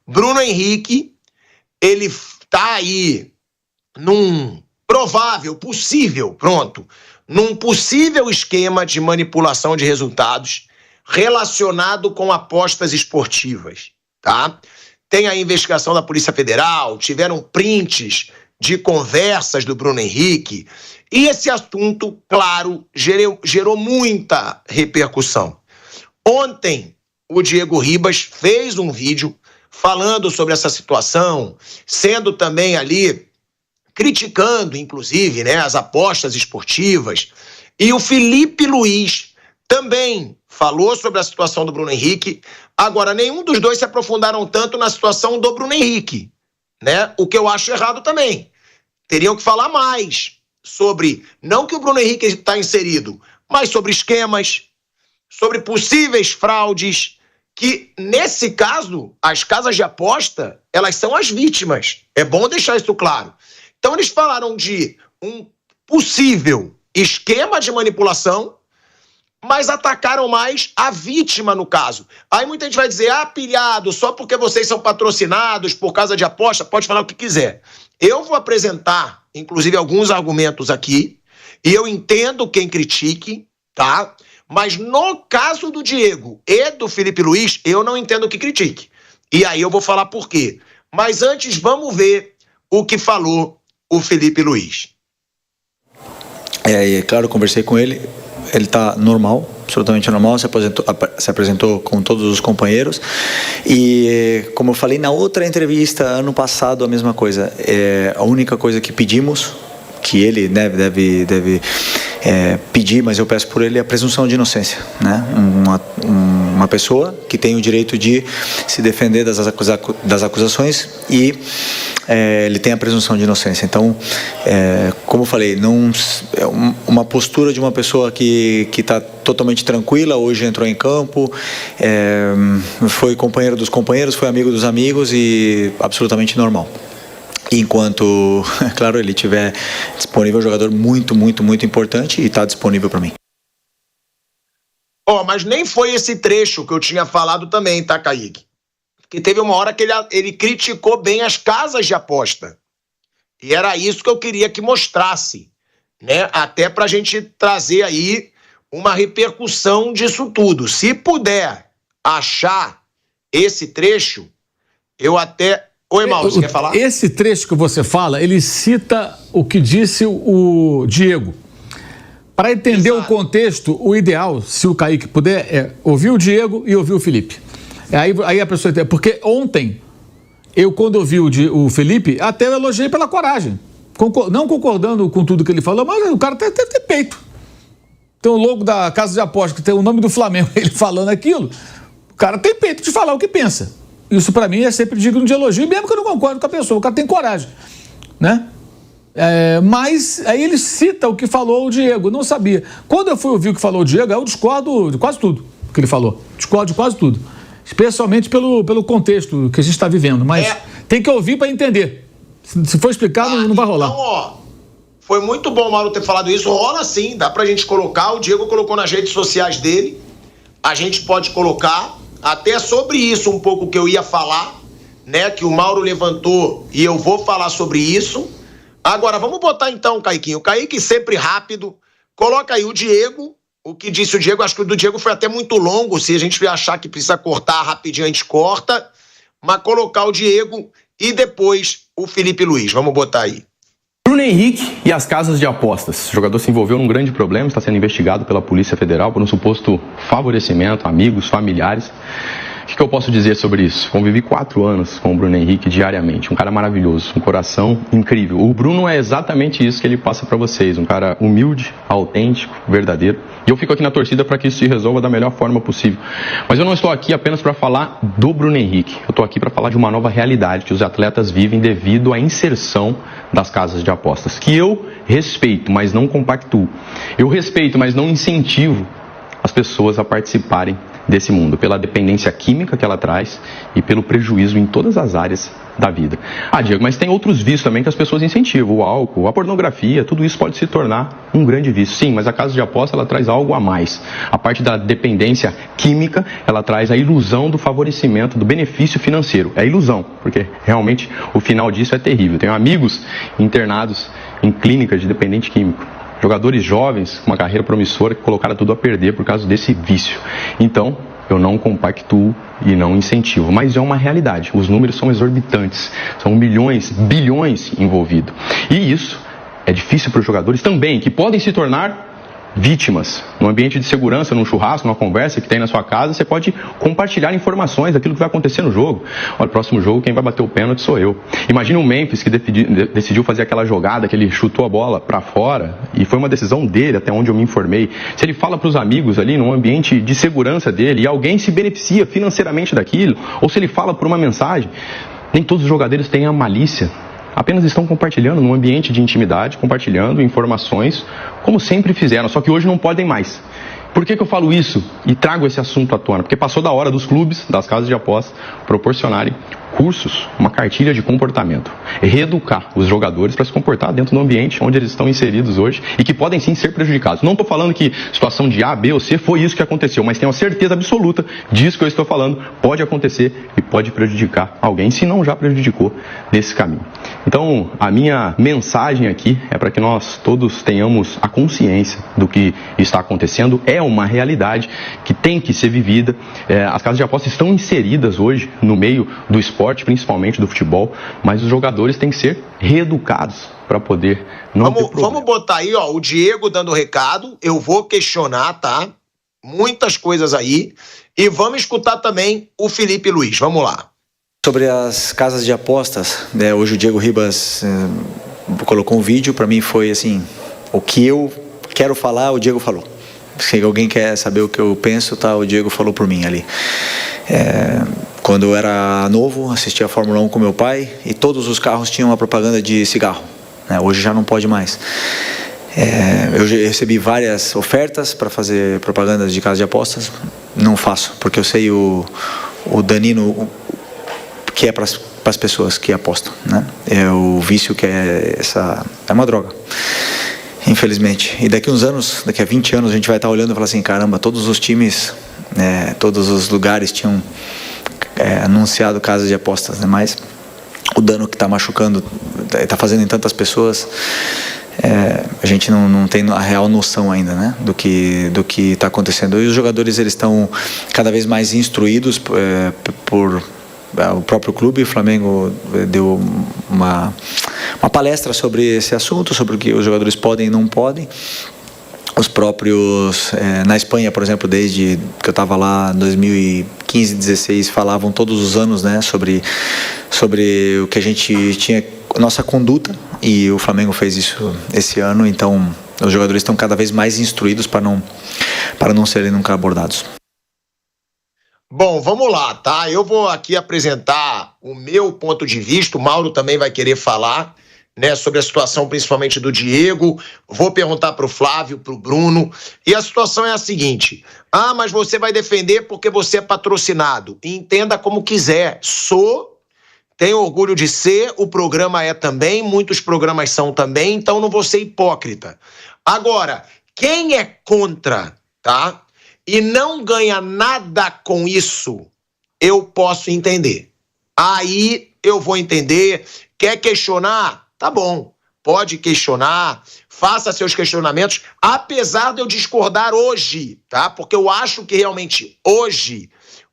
Bruno Henrique, ele tá aí num possível esquema de manipulação de resultados relacionado com apostas esportivas, tá? Tem a investigação da Polícia Federal, tiveram prints de conversas do Bruno Henrique, e esse assunto, claro, gerou muita repercussão. Ontem, o Diego Ribas fez um vídeo falando sobre essa situação, sendo também ali, criticando, inclusive, né, as apostas esportivas. E o Felipe Luiz também falou sobre a situação do Bruno Henrique. Agora, nenhum dos dois se aprofundaram tanto na situação do Bruno Henrique, né? O que eu acho errado também. Teriam que falar mais sobre, não que o Bruno Henrique está inserido, mas sobre esquemas, sobre possíveis fraudes, que, nesse caso, as casas de aposta, elas são as vítimas. É bom deixar isso claro. Então, eles falaram de um possível esquema de manipulação, mas atacaram mais a vítima no caso. Aí muita gente vai dizer, pilhado, só porque vocês são patrocinados por casa de aposta, pode falar o que quiser. Eu vou apresentar, inclusive, alguns argumentos aqui, e eu entendo quem critique, tá? Mas no caso do Diego e do Felipe Luiz, eu não entendo que critique. E aí eu vou falar por quê. Mas antes, vamos ver o que falou o Felipe Luiz. Claro, eu conversei com ele. Ele está normal, absolutamente normal, se apresentou com todos os companheiros. E, como eu falei na outra entrevista, ano passado, a mesma coisa. A única coisa que pedimos, que ele deve pedir, mas eu peço por ele, é a presunção de inocência, né? Uma pessoa que tem o direito de se defender das acusações e ele tem a presunção de inocência. Então, como eu falei, uma postura de uma pessoa que está totalmente tranquila, hoje entrou em campo, foi companheiro dos companheiros, foi amigo dos amigos e absolutamente normal. Enquanto, claro, ele estiver disponível, é um jogador muito, muito, muito importante e está disponível para mim. Mas nem foi esse trecho que eu tinha falado também, tá, Kaique? Que teve uma hora que ele criticou bem as casas de aposta. E era isso que eu queria que mostrasse, né? Até pra gente trazer aí uma repercussão disso tudo. Se puder achar esse trecho, eu até... Oi, Mauro, você quer falar? Esse trecho que você fala, ele cita o que disse o Diego. Para entender o contexto, o ideal, se o Kaique puder, é ouvir o Diego e ouvir o Felipe. Aí a pessoa entende. Porque ontem, quando ouvi o Felipe, até eu elogiei pela coragem. Não concordando com tudo que ele falou, mas o cara deve ter peito. Tem o logo da casa de aposta, que tem o nome do Flamengo, ele falando aquilo. O cara tem peito de falar o que pensa. Isso pra mim é sempre digno de elogio, mesmo que eu não concordo com a pessoa. O cara tem coragem, né? Mas aí ele cita o que falou o Diego, não sabia. Quando eu fui ouvir o que falou o Diego, eu discordo de quase tudo que ele falou. Discordo de quase tudo. Especialmente pelo contexto que a gente está vivendo. Mas tem que ouvir para entender. Se for explicado, não vai rolar. Então, foi muito bom o Mauro ter falado isso. Rola sim, dá pra gente colocar. O Diego colocou nas redes sociais dele. A gente pode colocar. Até sobre isso um pouco que eu ia falar, né? Que o Mauro levantou e eu vou falar sobre isso. Agora, vamos botar então, Caiquinho. O Kaique sempre rápido. Coloca aí o Diego. O que disse o Diego, acho que o do Diego foi até muito longo. Se a gente achar que precisa cortar rapidinho, a gente corta. Mas colocar o Diego e depois o Felipe Luiz. Vamos botar aí. Bruno Henrique e as casas de apostas. O jogador se envolveu num grande problema, está sendo investigado pela Polícia Federal por um suposto favorecimento, amigos, familiares. O que eu posso dizer sobre isso? Convivi 4 anos com o Bruno Henrique diariamente, um cara maravilhoso, um coração incrível. O Bruno é exatamente isso que ele passa para vocês, um cara humilde, autêntico, verdadeiro. E eu fico aqui na torcida para que isso se resolva da melhor forma possível. Mas eu não estou aqui apenas para falar do Bruno Henrique, eu estou aqui para falar de uma nova realidade que os atletas vivem devido à inserção das casas de apostas, que eu respeito, mas não compactuo. Eu respeito, mas não incentivo as pessoas a participarem desse mundo, pela dependência química que ela traz e pelo prejuízo em todas as áreas da vida. Diego, mas tem outros vícios também que as pessoas incentivam, o álcool, a pornografia, tudo isso pode se tornar um grande vício. Sim, mas a casa de aposta, ela traz algo a mais. A parte da dependência química, ela traz a ilusão do favorecimento, do benefício financeiro. É ilusão, porque realmente o final disso é terrível. Tenho amigos internados em clínicas de dependente químico. Jogadores jovens, com uma carreira promissora, que colocaram tudo a perder por causa desse vício. Então, eu não compactuo e não incentivo, mas é uma realidade. Os números são exorbitantes, são milhões, bilhões envolvidos. E isso é difícil para os jogadores também, que podem se tornar vítimas. No ambiente de segurança, num churrasco, numa conversa que tem na sua casa, você pode compartilhar informações daquilo que vai acontecer no jogo. Olha, próximo jogo, quem vai bater o pênalti sou eu. Imagina o Memphis que decidiu fazer aquela jogada, que ele chutou a bola para fora, e foi uma decisão dele, até onde eu me informei. Se ele fala para os amigos ali, num ambiente de segurança dele, e alguém se beneficia financeiramente daquilo, ou se ele fala por uma mensagem, nem todos os jogadores têm a malícia. Apenas estão compartilhando num ambiente de intimidade, compartilhando informações, como sempre fizeram, só que hoje não podem mais. Por que eu falo isso e trago esse assunto à tona? Porque passou da hora dos clubes, das casas de apostas, proporcionarem cursos, uma cartilha de comportamento. Reeducar os jogadores para se comportar dentro do ambiente onde eles estão inseridos hoje e que podem sim ser prejudicados. Não estou falando que situação de A, B ou C foi isso que aconteceu, mas tenho a certeza absoluta disso que eu estou falando pode acontecer e pode prejudicar alguém, se não já prejudicou nesse caminho. Então, a minha mensagem aqui é para que nós todos tenhamos a consciência do que está acontecendo. É uma realidade que tem que ser vivida. As casas de apostas estão inseridas hoje no meio do esporte, principalmente do futebol, mas os jogadores têm que ser reeducados para poder não ter problema. Vamos botar aí, ó, o Diego dando recado. Eu vou questionar, tá? Muitas coisas aí. E vamos escutar também o Felipe Luiz. Vamos lá. Sobre as casas de apostas, né, hoje o Diego Ribas colocou um vídeo, para mim foi assim, o que eu quero falar, o Diego falou. Se alguém quer saber o que eu penso, tá, o Diego falou por mim ali. Quando eu era novo, assistia a Fórmula 1 com meu pai e todos os carros tinham uma propaganda de cigarro, né, hoje já não pode mais. Eu recebi várias ofertas para fazer propagandas de casas de apostas, não faço, porque eu sei o danino que é para as pessoas que apostam, né? É o vício que é uma droga, infelizmente. E daqui uns anos, daqui a 20 anos, a gente vai estar olhando e falar assim, caramba, todos os times, todos os lugares tinham anunciado casas de apostas, né? Mas o dano que está machucando, está fazendo em tantas pessoas, a gente não tem a real noção ainda, né, do que está acontecendo. E os jogadores, eles estão cada vez mais instruídos por o próprio clube. O Flamengo deu uma palestra sobre esse assunto, sobre o que os jogadores podem e não podem. Os próprios, na Espanha, por exemplo, desde que eu estava lá em 2015, 2016, falavam todos os anos, né, sobre o que a gente tinha, nossa conduta, e o Flamengo fez isso esse ano. Então os jogadores estão cada vez mais instruídos para não serem nunca abordados. Bom, vamos lá, tá? Eu vou aqui apresentar o meu ponto de vista, o Mauro também vai querer falar, né, sobre a situação principalmente do Diego, vou perguntar para o Flávio, para o Bruno, e a situação é a seguinte: mas você vai defender porque você é patrocinado. Entenda como quiser, tenho orgulho de ser, o programa é também, muitos programas são também, então não vou ser hipócrita. Agora, quem é contra, tá? E não ganha nada com isso, eu posso entender. Aí eu vou entender. Quer questionar? Tá bom, pode questionar, faça seus questionamentos, apesar de eu discordar hoje, tá? Porque eu acho que realmente hoje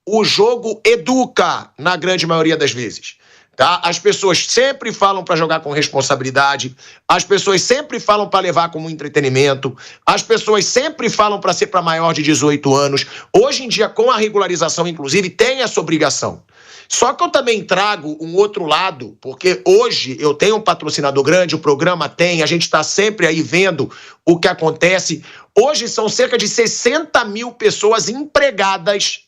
o jogo educa na grande maioria das vezes. Tá? As pessoas sempre falam para jogar com responsabilidade, as pessoas sempre falam para levar como entretenimento, as pessoas sempre falam para ser para maior de 18 anos. Hoje em dia, com a regularização, inclusive, tem essa obrigação. Só que eu também trago um outro lado, porque hoje eu tenho um patrocinador grande, o programa tem, a gente está sempre aí vendo o que acontece. Hoje são cerca de 60 mil pessoas empregadas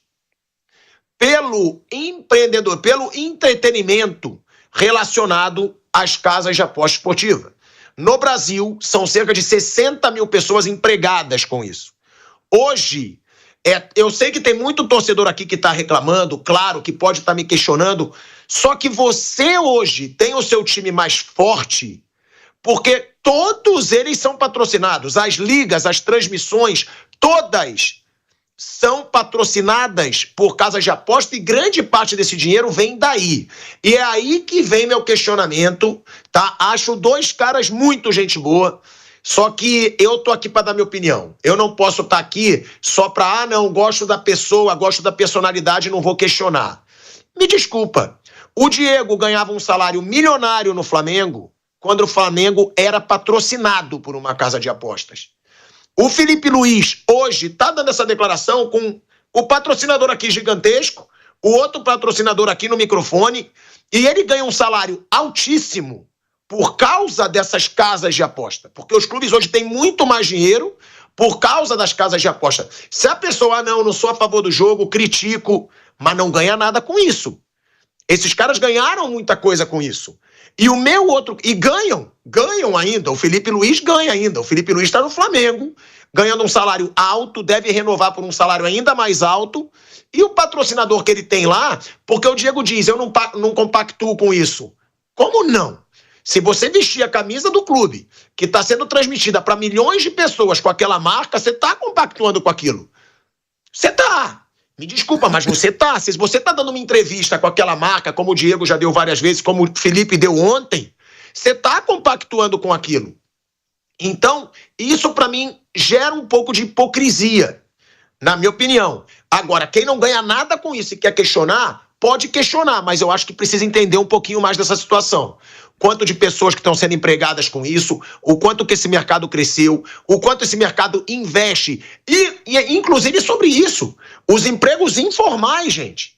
pelo empreendedor, pelo entretenimento relacionado às casas de aposta esportiva. No Brasil, são cerca de 60 mil pessoas empregadas com isso. Hoje, Eu sei que tem muito torcedor aqui que está reclamando, claro, que pode estar me questionando, só que você hoje tem o seu time mais forte porque todos eles são patrocinados. As ligas, as transmissões, todas são patrocinadas por casas de aposta e grande parte desse dinheiro vem daí. E é aí que vem meu questionamento, tá? Acho dois caras muito gente boa, só que eu tô aqui para dar minha opinião. Eu não posso estar aqui só para, não, gosto da pessoa, gosto da personalidade, não vou questionar. Me desculpa, o Diego ganhava um salário milionário no Flamengo quando o Flamengo era patrocinado por uma casa de apostas. O Felipe Luiz hoje está dando essa declaração com o patrocinador aqui gigantesco, o outro patrocinador aqui no microfone, e ele ganha um salário altíssimo por causa dessas casas de aposta. Porque os clubes hoje têm muito mais dinheiro por causa das casas de aposta. Se a pessoa, não sou a favor do jogo, critico, mas não ganha nada com isso. Esses caras ganharam muita coisa com isso. E o meu outro... E ganham ainda. O Felipe Luiz ganha ainda. O Felipe Luiz está no Flamengo, ganhando um salário alto, deve renovar por um salário ainda mais alto. E o patrocinador que ele tem lá, porque o Diego diz, eu não compactuo com isso. Como não? Se você vestir a camisa do clube, que está sendo transmitida para milhões de pessoas com aquela marca, você está compactuando com aquilo. Você está. Me desculpa, mas você tá. Se você tá dando uma entrevista com aquela marca, como o Diego já deu várias vezes, como o Felipe deu ontem, você tá compactuando com aquilo. Então, isso para mim gera um pouco de hipocrisia, na minha opinião. Agora, quem não ganha nada com isso e quer questionar, pode questionar, mas eu acho que precisa entender um pouquinho mais dessa situação. Quanto de pessoas que estão sendo empregadas com isso, o quanto que esse mercado cresceu, o quanto esse mercado investe. E inclusive sobre isso, os empregos informais, gente.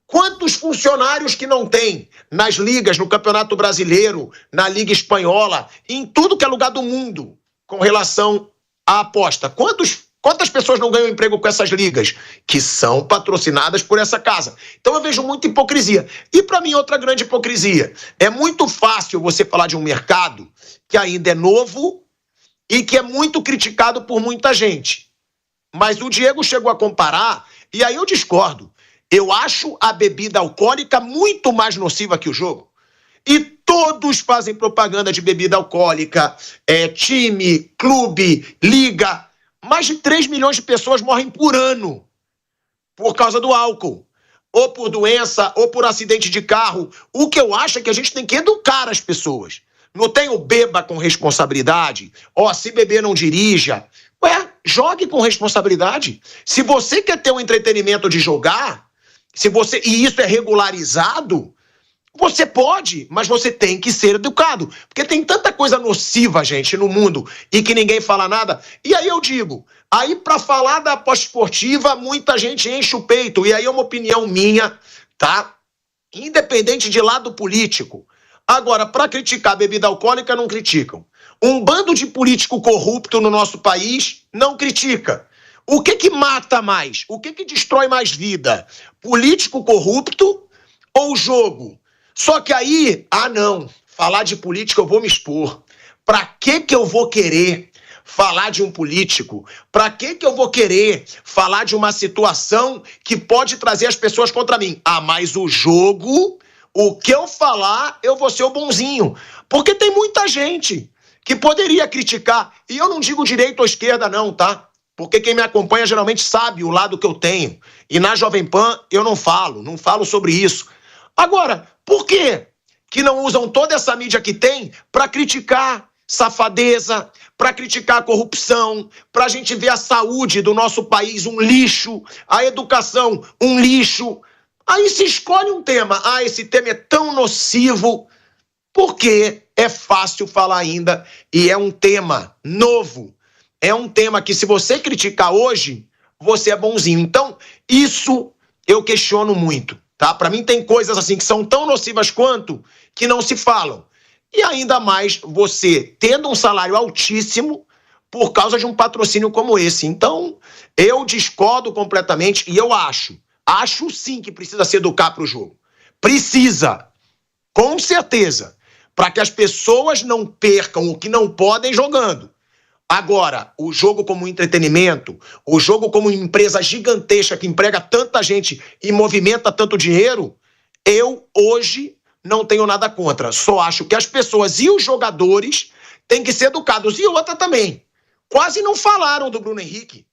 Quantos funcionários que não tem nas ligas, no Campeonato Brasileiro, na Liga Espanhola, em tudo que é lugar do mundo, com relação à aposta? Quantas pessoas não ganham emprego com essas ligas? Que são patrocinadas por essa casa. Então eu vejo muita hipocrisia. E para mim outra grande hipocrisia. É muito fácil você falar de um mercado que ainda é novo e que é muito criticado por muita gente. Mas o Diego chegou a comparar, e aí eu discordo. Eu acho a bebida alcoólica muito mais nociva que o jogo. E todos fazem propaganda de bebida alcoólica, time, clube, liga. Mais de 3 milhões de pessoas morrem por ano por causa do álcool. Ou por doença, ou por acidente de carro. O que eu acho é que a gente tem que educar as pessoas. Não tem o beba com responsabilidade. Se beber não dirija. Jogue com responsabilidade. Se você quer ter um entretenimento de jogar, e isso é regularizado, você pode, mas você tem que ser educado. Porque tem tanta coisa nociva, gente, no mundo e que ninguém fala nada. E aí eu digo, aí pra falar da aposta esportiva, muita gente enche o peito. E aí é uma opinião minha, tá? Independente de lado político. Agora, pra criticar a bebida alcoólica, não criticam. Um bando de político corrupto no nosso país não critica. O que mata mais? O que destrói mais vida? Político corrupto ou jogo? Só que aí, não, falar de política eu vou me expor. Pra que eu vou querer falar de um político? Pra que eu vou querer falar de uma situação que pode trazer as pessoas contra mim? Mas o jogo, o que eu falar, eu vou ser o bonzinho. Porque tem muita gente que poderia criticar. E eu não digo direita ou esquerda não, tá? Porque quem me acompanha geralmente sabe o lado que eu tenho. E na Jovem Pan eu não falo sobre isso. Agora, por que não usam toda essa mídia que tem para criticar safadeza, para criticar a corrupção, para a gente ver a saúde do nosso país um lixo, a educação um lixo? Aí se escolhe um tema. Esse tema é tão nocivo, porque é fácil falar ainda e é um tema novo. É um tema que se você criticar hoje, você é bonzinho. Então, isso eu questiono muito. Tá? Para mim tem coisas assim que são tão nocivas quanto que não se falam. E ainda mais você tendo um salário altíssimo por causa de um patrocínio como esse. Então, eu discordo completamente e eu acho sim que precisa se educar para o jogo. Precisa, com certeza, para que as pessoas não percam o que não podem jogando. Agora, o jogo como entretenimento, o jogo como empresa gigantesca que emprega tanta gente e movimenta tanto dinheiro, eu hoje não tenho nada contra. Só acho que as pessoas e os jogadores têm que ser educados. E outra também, quase não falaram do Bruno Henrique,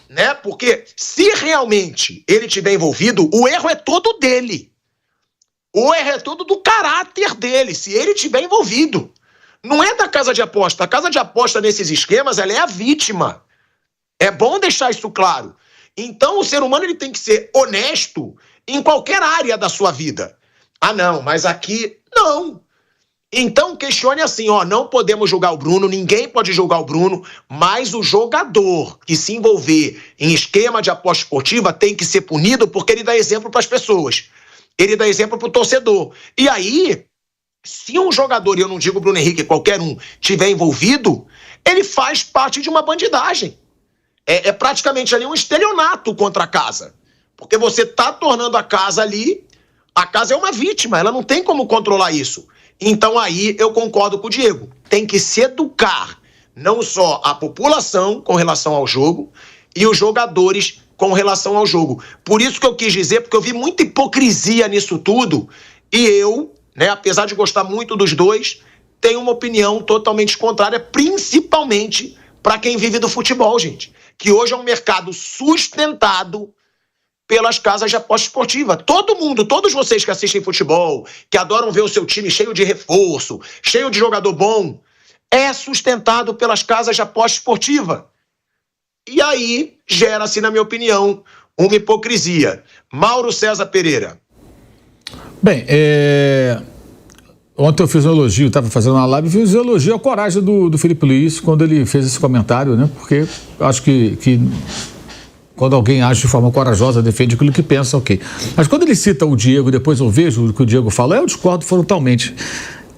né? Porque se realmente ele estiver envolvido, o erro é todo dele. O erro é todo do caráter dele, se ele estiver envolvido. Não é da casa de aposta. A casa de aposta nesses esquemas, ela é a vítima. É bom deixar isso claro. Então, o ser humano ele tem que ser honesto em qualquer área da sua vida. Ah, não, mas aqui, não. Então, questione assim, não podemos julgar o Bruno, ninguém pode julgar o Bruno, mas o jogador que se envolver em esquema de aposta esportiva tem que ser punido porque ele dá exemplo para as pessoas. Ele dá exemplo para o torcedor. E aí, se um jogador, e eu não digo Bruno Henrique, qualquer um, tiver envolvido, ele faz parte de uma bandidagem. É praticamente ali um estelionato contra a casa. Porque você está tornando a casa ali, a casa é uma vítima, ela não tem como controlar isso. Então aí eu concordo com o Diego. Tem que se educar não só a população com relação ao jogo e os jogadores com relação ao jogo. Por isso que eu quis dizer, porque eu vi muita hipocrisia nisso tudo e eu, apesar de gostar muito dos dois, tenho uma opinião totalmente contrária, principalmente para quem vive do futebol, gente. Que hoje é um mercado sustentado pelas casas de aposta esportiva. Todo mundo, todos vocês que assistem futebol, que adoram ver o seu time cheio de reforço, cheio de jogador bom, é sustentado pelas casas de aposta esportiva. E aí gera-se, na minha opinião, uma hipocrisia. Mauro César Pereira. Bem, ontem eu fiz um elogio, estava fazendo uma live, fiz um elogio à coragem do Felipe Luiz quando ele fez esse comentário, né? Porque acho que quando alguém age de forma corajosa, defende aquilo que pensa, ok. Mas quando ele cita o Diego, depois eu vejo o que o Diego fala, eu discordo frontalmente.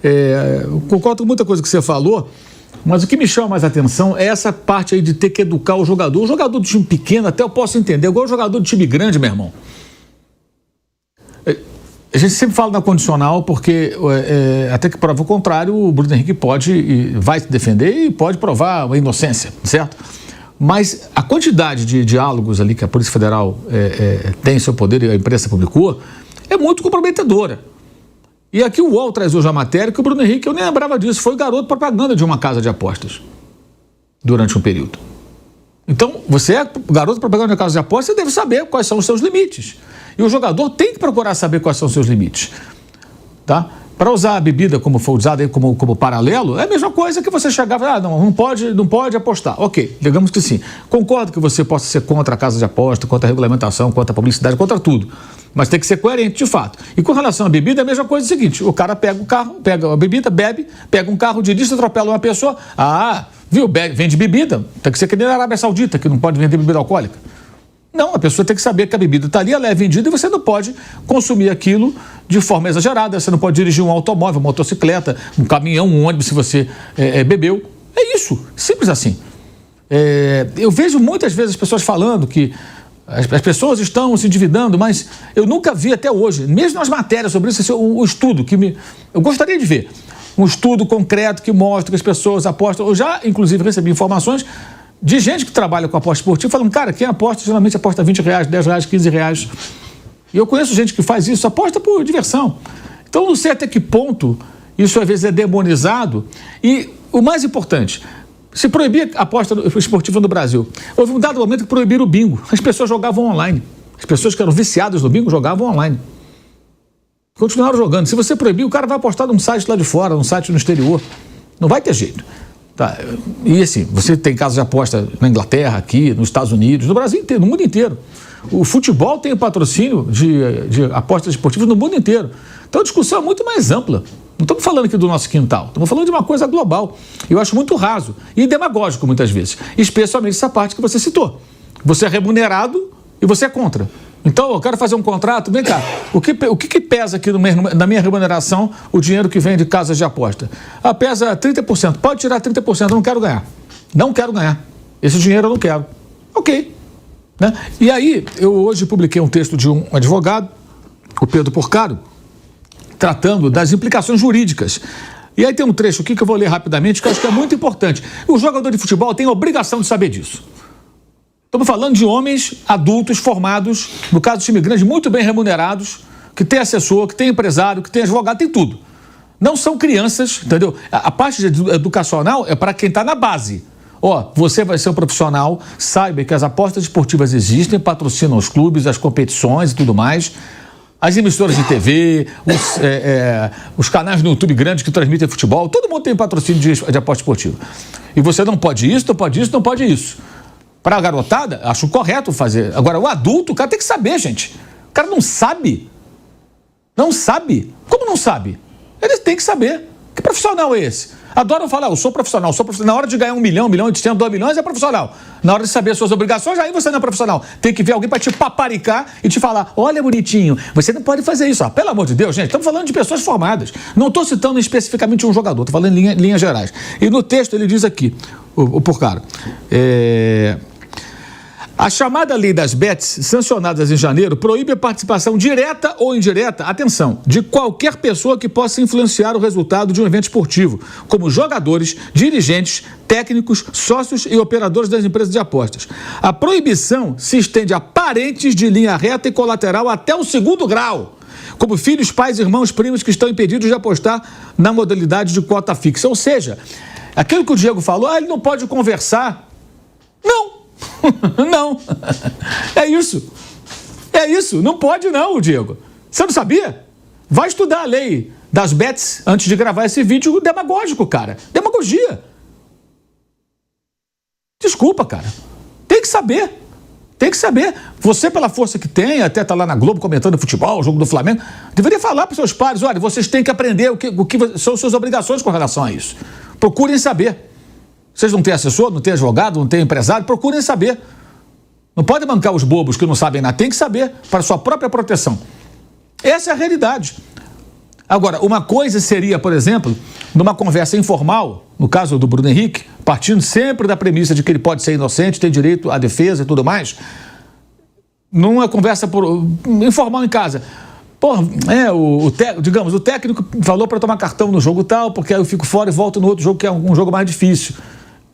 Eu concordo com muita coisa que você falou, mas o que me chama mais atenção é essa parte aí de ter que educar o jogador. O jogador do time pequeno até eu posso entender, igual o jogador do time grande, meu irmão. A gente sempre fala na condicional porque até que prova o contrário, o Bruno Henrique pode e vai se defender e pode provar a inocência, certo? Mas a quantidade de diálogos ali que a Polícia Federal tem em seu poder e a imprensa publicou é muito comprometedora. E aqui o UOL traz hoje a matéria que o Bruno Henrique, eu nem lembrava disso, foi garoto propaganda de uma casa de apostas durante um período. Então, você é garoto propaganda de uma casa de apostas, você deve saber quais são os seus limites. E o jogador tem que procurar saber quais são os seus limites. Tá? Para usar a bebida como foi usada aí como paralelo, é a mesma coisa que você chegava, não pode apostar. Ok, digamos que sim. Concordo que você possa ser contra a casa de aposta, contra a regulamentação, contra a publicidade, contra tudo. Mas tem que ser coerente, de fato. E com relação à bebida, é a mesma coisa, é o seguinte, o cara pega o carro, pega a bebida, bebe, pega um carro, dirige, atropela uma pessoa, vende bebida, tem que ser que nem na Arábia Saudita, que não pode vender bebida alcoólica. Não, a pessoa tem que saber que a bebida está ali, ela é vendida e você não pode consumir aquilo de forma exagerada. Você não pode dirigir um automóvel, uma motocicleta, um caminhão, um ônibus se você bebeu. É isso, simples assim. Eu vejo muitas vezes as pessoas falando que as pessoas estão se endividando, mas eu nunca vi até hoje, mesmo nas matérias sobre isso, um estudo que eu gostaria de ver. Um estudo concreto que mostra que as pessoas apostam. Eu já, inclusive, recebi informações de gente que trabalha com aposta esportiva, falando, cara, quem aposta, geralmente aposta R$20, R$10, R$15. E eu conheço gente que faz isso, aposta por diversão. Então, não sei até que ponto isso, às vezes, é demonizado. E o mais importante, se proibir a aposta esportiva no Brasil, houve um dado momento que proibiram o bingo. As pessoas jogavam online. As pessoas que eram viciadas no bingo jogavam online. Continuaram jogando. Se você proibir, o cara vai apostar num site lá de fora, num site no exterior. Não vai ter jeito. Tá. E assim, você tem casas de aposta na Inglaterra, aqui, nos Estados Unidos, no Brasil inteiro, no mundo inteiro. O futebol tem patrocínio de apostas esportivas no mundo inteiro. Então a discussão é muito mais ampla. Não estamos falando aqui do nosso quintal, estamos falando de uma coisa global. Eu acho muito raso e demagógico muitas vezes, especialmente essa parte que você citou. Você é remunerado e você é contra. Então, eu quero fazer um contrato, vem cá, o que pesa aqui na minha remuneração o dinheiro que vem de casas de aposta? Pesa 30%, pode tirar 30%, eu não quero ganhar. Não quero ganhar. Esse dinheiro eu não quero. Ok. Né? E aí, eu hoje publiquei um texto de um advogado, o Pedro Porcaro, tratando das implicações jurídicas E aí tem um trecho aqui que eu vou ler rapidamente, que eu acho que é muito importante. O jogador de futebol tem a obrigação de saber disso. Estamos falando de homens adultos formados, no caso do time grande, muito bem remunerados, que tem assessor, que tem empresário, que tem advogado, tem tudo. Não são crianças, entendeu? A parte educacional é para quem está na base. Você vai ser um profissional, saiba que as apostas esportivas existem, patrocinam os clubes, as competições e tudo mais. As emissoras de TV, os canais no YouTube grandes que transmitem futebol, todo mundo tem patrocínio de aposta esportiva. E você não pode isso, não pode isso, não pode isso. Para a garotada, acho correto fazer. Agora, o adulto, o cara tem que saber, gente. O cara não sabe. Não sabe. Como não sabe? Ele tem que saber. Que profissional é esse? Adoram falar, eu sou profissional. Na hora de ganhar 1 milhão, 1 milhão e 200, 2 milhões é profissional. Na hora de saber as suas obrigações, aí você não é profissional. Tem que ver alguém para te paparicar e te falar, olha, bonitinho, você não pode fazer isso. Pelo amor de Deus, gente, estamos falando de pessoas formadas. Não estou citando especificamente um jogador, estou falando em linhas gerais. E no texto ele diz aqui, o Porcaro, a chamada lei das bets, sancionadas em janeiro, proíbe a participação direta ou indireta, atenção, de qualquer pessoa que possa influenciar o resultado de um evento esportivo, como jogadores, dirigentes, técnicos, sócios e operadores das empresas de apostas. A proibição se estende a parentes de linha reta e colateral até o 2º grau, como filhos, pais, irmãos, primos que estão impedidos de apostar na modalidade de cota fixa. Ou seja, aquilo que o Diego falou, ele não pode conversar. Não. Não, é isso, não pode não, Diego. Você não sabia? Vai estudar a lei das bets antes de gravar esse vídeo demagógico, cara. Demagogia. Desculpa, cara. Tem que saber. Você, pela força que tem, até tá lá na Globo comentando futebol, o jogo do Flamengo, deveria falar para os seus pares, olha, vocês têm que aprender o que são suas obrigações com relação a isso. Procurem saber. Vocês não têm assessor, não têm advogado, não têm empresário, procurem saber. Não podem bancar os bobos que não sabem nada, tem que saber para sua própria proteção. Essa é a realidade. Agora, uma coisa seria, por exemplo, numa conversa informal, no caso do Bruno Henrique, partindo sempre da premissa de que ele pode ser inocente, tem direito à defesa e tudo mais, numa conversa informal em casa. Digamos, o técnico falou para tomar cartão no jogo tal, porque aí eu fico fora e volto no outro jogo, que é um jogo mais difícil.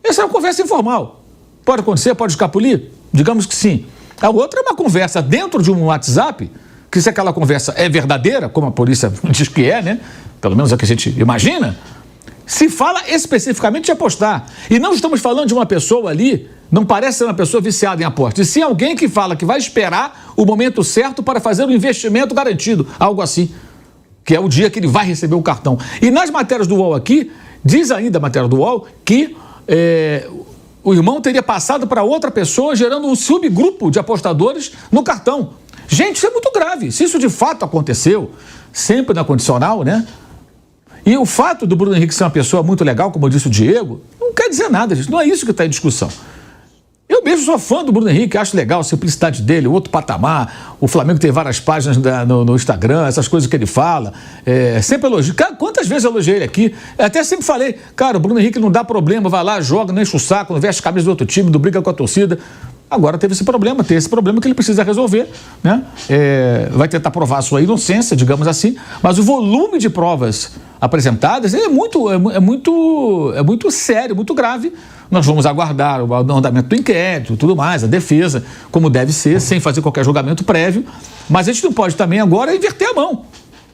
Essa é uma conversa informal. Pode acontecer, pode escapulir? Digamos que sim. A outra é uma conversa dentro de um WhatsApp, que se aquela conversa é verdadeira, como a polícia diz que é, né? Pelo menos é o que a gente imagina, se fala especificamente de apostar. E não estamos falando de uma pessoa ali, não parece ser uma pessoa viciada em apostas, e sim alguém que fala que vai esperar o momento certo para fazer um investimento garantido, algo assim, que é o dia que ele vai receber o cartão. E nas matérias do UOL aqui, diz ainda a matéria do UOL que o irmão teria passado para outra pessoa, gerando um subgrupo de apostadores no cartão. Gente, isso é muito grave. Se isso de fato aconteceu, sempre na condicional, né? E o fato do Bruno Henrique ser uma pessoa muito legal, como disse o Diego, não quer dizer nada, gente. Não é isso que está em discussão. Eu mesmo sou fã do Bruno Henrique, acho legal a simplicidade dele, outro patamar. O Flamengo tem várias páginas no Instagram, essas coisas que ele fala. Sempre elogio. Cara, quantas vezes eu elogiei ele aqui? Até sempre falei, cara, o Bruno Henrique não dá problema, vai lá, joga, não enche o saco, não veste a camisa do outro time, não briga com a torcida. Agora tem esse problema que ele precisa resolver, né? Vai tentar provar a sua inocência, digamos assim, mas o volume de provas apresentadas é muito sério, muito grave. Nós vamos aguardar o andamento do inquérito, tudo mais, a defesa, como deve ser, sem fazer qualquer julgamento prévio, mas a gente não pode também agora inverter a mão,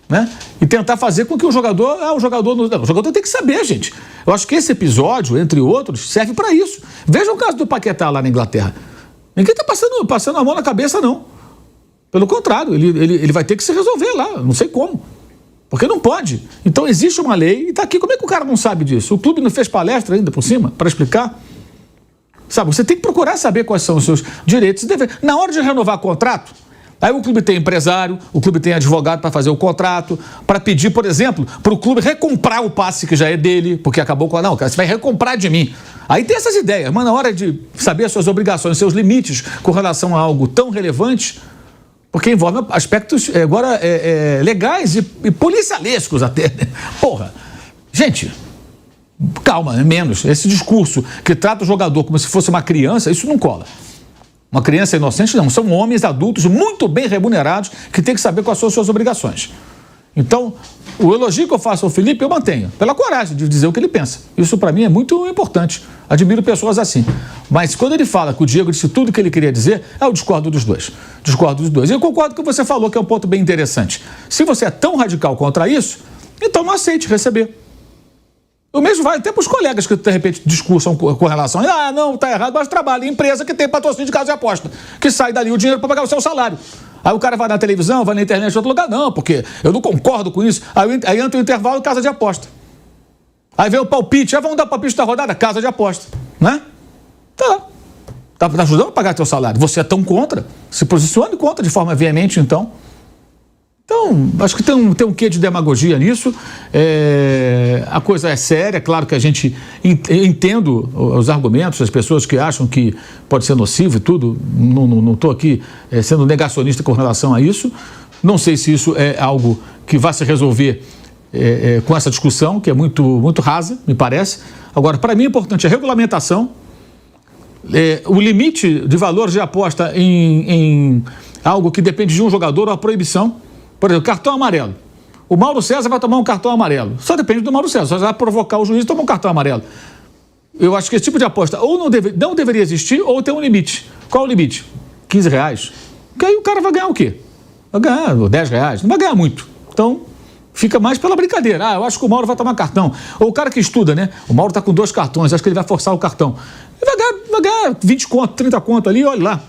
né? E tentar fazer com que o jogador tem que saber, gente. Eu acho que esse episódio, entre outros, serve para isso. Veja o caso do Paquetá lá na Inglaterra. Ninguém está passando a mão na cabeça, não. Pelo contrário, ele vai ter que se resolver lá, não sei como. Porque não pode. Então existe uma lei e está aqui. Como é que o cara não sabe disso? O clube não fez palestra ainda por cima para explicar? Sabe, você tem que procurar saber quais são os seus direitos e deveres. Na hora de renovar contrato, aí o clube tem empresário, o clube tem advogado para fazer o contrato, para pedir, por exemplo, para o clube recomprar o passe que já é dele, porque acabou com... Não, cara, você vai recomprar de mim. Aí tem essas ideias, mas na hora de saber as suas obrigações, seus limites com relação a algo tão relevante, porque envolve aspectos agora legais e policialescos até. Porra, gente, calma, menos. Esse discurso que trata o jogador como se fosse uma criança, isso não cola. Uma criança inocente não, são homens adultos muito bem remunerados que têm que saber quais são as suas obrigações. Então, o elogio que eu faço ao Felipe, eu mantenho, pela coragem de dizer o que ele pensa. Isso, para mim, é muito importante. Admiro pessoas assim. Mas quando ele fala que o Diego disse tudo o que ele queria dizer, eu discordo dos dois. Discordo dos dois. E eu concordo com o que você falou, que é um ponto bem interessante. Se você é tão radical contra isso, então não aceite receber. O mesmo vale até para os colegas que, de repente, discursam com relação a não, está errado, mas trabalha em empresa que tem patrocínio de casa de aposta, que sai dali o dinheiro para pagar o seu salário. Aí o cara vai na televisão, vai na internet em outro lugar, não, porque eu não concordo com isso. Aí entra o intervalo, casa de aposta. Aí vem o palpite, vamos dar palpite da rodada, casa de aposta, né? Tá ajudando a pagar teu salário. Você é tão contra, se posicione contra de forma veemente, então. Então, acho que tem um quê de demagogia nisso. A coisa é séria, claro que a gente entendo os argumentos, as pessoas que acham que pode ser nocivo e tudo, não estou aqui sendo negacionista com relação a isso. Não sei se isso é algo que vai se resolver com essa discussão, que é muito, muito rasa, me parece. Agora, para mim é importante a regulamentação, o limite de valores de aposta em algo que depende de um jogador ou a proibição. Por exemplo, cartão amarelo. O Mauro César vai tomar um cartão amarelo. Só depende do Mauro César. Só vai provocar o juiz e tomar um cartão amarelo. Eu acho que esse tipo de aposta ou não deveria existir ou tem um limite. Qual o limite? R$15. Porque aí o cara vai ganhar o quê? Vai ganhar R$10. Não vai ganhar muito. Então, fica mais pela brincadeira. Eu acho que o Mauro vai tomar cartão. Ou o cara que estuda, né? O Mauro está com 2 cartões. Acho que ele vai forçar o cartão. Ele vai ganhar 20 conto, 30 conto ali, olha lá.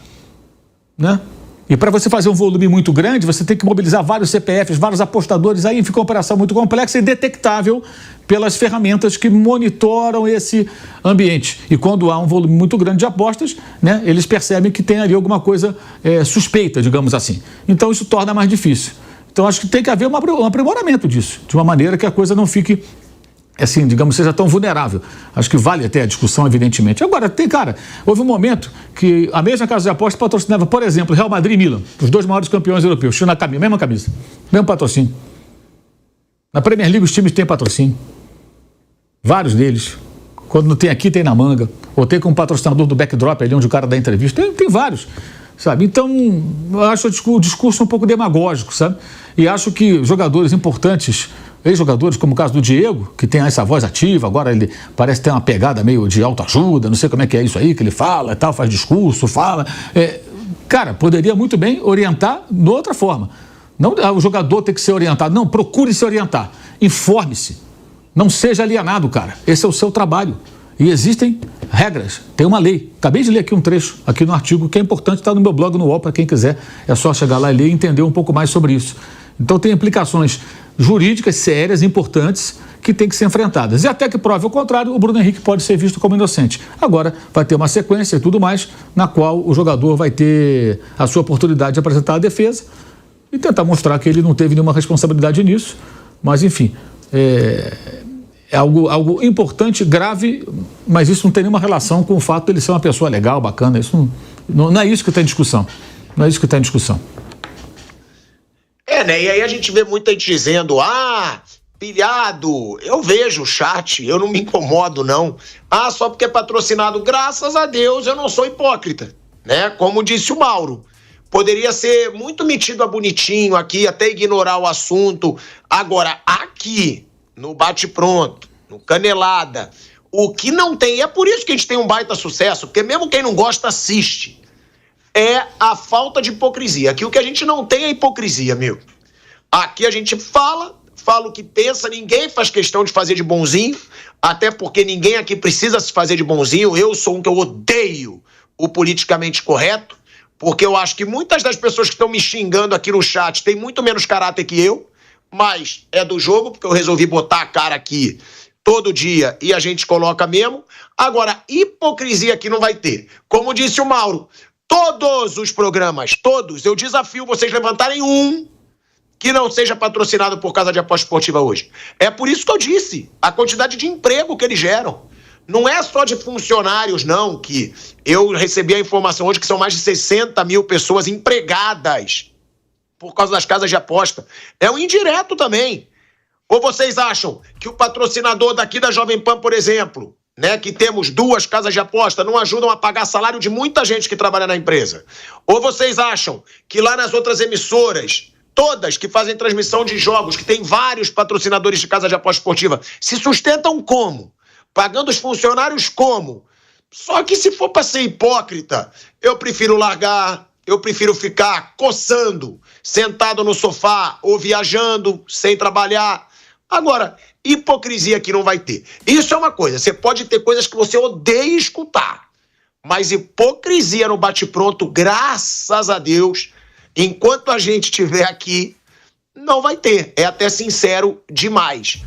Né? E para você fazer um volume muito grande, você tem que mobilizar vários CPFs, vários apostadores, aí fica uma operação muito complexa e detectável pelas ferramentas que monitoram esse ambiente. E quando há um volume muito grande de apostas, né, eles percebem que tem ali alguma coisa suspeita, digamos assim. Então isso torna mais difícil. Então acho que tem que haver um aprimoramento disso, de uma maneira que a coisa não fique, assim, digamos, seja tão vulnerável. Acho que vale até a discussão, evidentemente. Agora, houve um momento que a mesma casa de aposta patrocinava, por exemplo, Real Madrid e Milan, os 2 maiores campeões europeus, tinham na mesma camisa, mesmo patrocínio. Na Premier League os times têm patrocínio. Vários deles. Quando não tem aqui, tem na manga. Ou tem como patrocinador do backdrop, ali onde o cara dá entrevista. Tem vários, sabe? Então, eu acho o discurso um pouco demagógico, sabe? E acho que jogadores importantes, ex-jogadores, como o caso do Diego, que tem essa voz ativa, agora ele parece ter uma pegada meio de autoajuda, não sei como é que é isso aí, que ele fala e tal, faz discurso, fala. Cara, poderia muito bem orientar de outra forma. Não o jogador tem que ser orientado, não, procure se orientar, informe-se, não seja alienado, cara, esse é o seu trabalho. E existem regras, tem uma lei. Acabei de ler aqui um trecho, aqui no artigo, que é importante, está no meu blog no UOL, para quem quiser, é só chegar lá e ler e entender um pouco mais sobre isso. Então tem implicações jurídicas sérias, importantes, que têm que ser enfrentadas. E até que prove o contrário, o Bruno Henrique pode ser visto como inocente. Agora vai ter uma sequência e tudo mais, na qual o jogador vai ter a sua oportunidade de apresentar a defesa e tentar mostrar que ele não teve nenhuma responsabilidade nisso. Mas, enfim, é algo importante, grave, mas isso não tem nenhuma relação com o fato de ele ser uma pessoa legal, bacana. Isso não é isso que está em discussão. Não é isso que está em discussão. Né? E aí a gente vê muita gente dizendo, pilhado, eu vejo o chat, eu não me incomodo não. Só porque é patrocinado, graças a Deus eu não sou hipócrita, né? Como disse o Mauro, poderia ser muito metido a bonitinho aqui, até ignorar o assunto. Agora, aqui, no bate-pronto, no Canelada, o que não tem, e é por isso que a gente tem um baita sucesso, porque mesmo quem não gosta assiste, é a falta de hipocrisia. Aqui o que a gente não tem é hipocrisia, meu. Aqui a gente fala o que pensa, ninguém faz questão de fazer de bonzinho, até porque ninguém aqui precisa se fazer de bonzinho. Eu sou um que eu odeio o politicamente correto, porque eu acho que muitas das pessoas que estão me xingando aqui no chat têm muito menos caráter que eu, mas é do jogo, porque eu resolvi botar a cara aqui todo dia e a gente coloca mesmo. Agora, hipocrisia aqui não vai ter. Como disse o Mauro, todos os programas, todos, eu desafio vocês levantarem um que não seja patrocinado por casa de aposta esportiva hoje. É por isso que eu disse, a quantidade de emprego que eles geram. Não é só de funcionários, não, que eu recebi a informação hoje que são mais de 60 mil pessoas empregadas por causa das casas de aposta. É um indireto também. Ou vocês acham que o patrocinador daqui da Jovem Pan, por exemplo, né, que temos 2 casas de aposta, não ajudam a pagar salário de muita gente que trabalha na empresa? Ou vocês acham que lá nas outras emissoras todas que fazem transmissão de jogos, que tem vários patrocinadores de casa de aposta esportiva, se sustentam como? Pagando os funcionários como? Só que se for para ser hipócrita, eu prefiro largar, eu prefiro ficar coçando, sentado no sofá ou viajando, sem trabalhar. Agora, hipocrisia que não vai ter. Isso é uma coisa, você pode ter coisas que você odeia escutar, mas hipocrisia no bate-pronto, graças a Deus, enquanto a gente estiver aqui, não vai ter. É até sincero demais.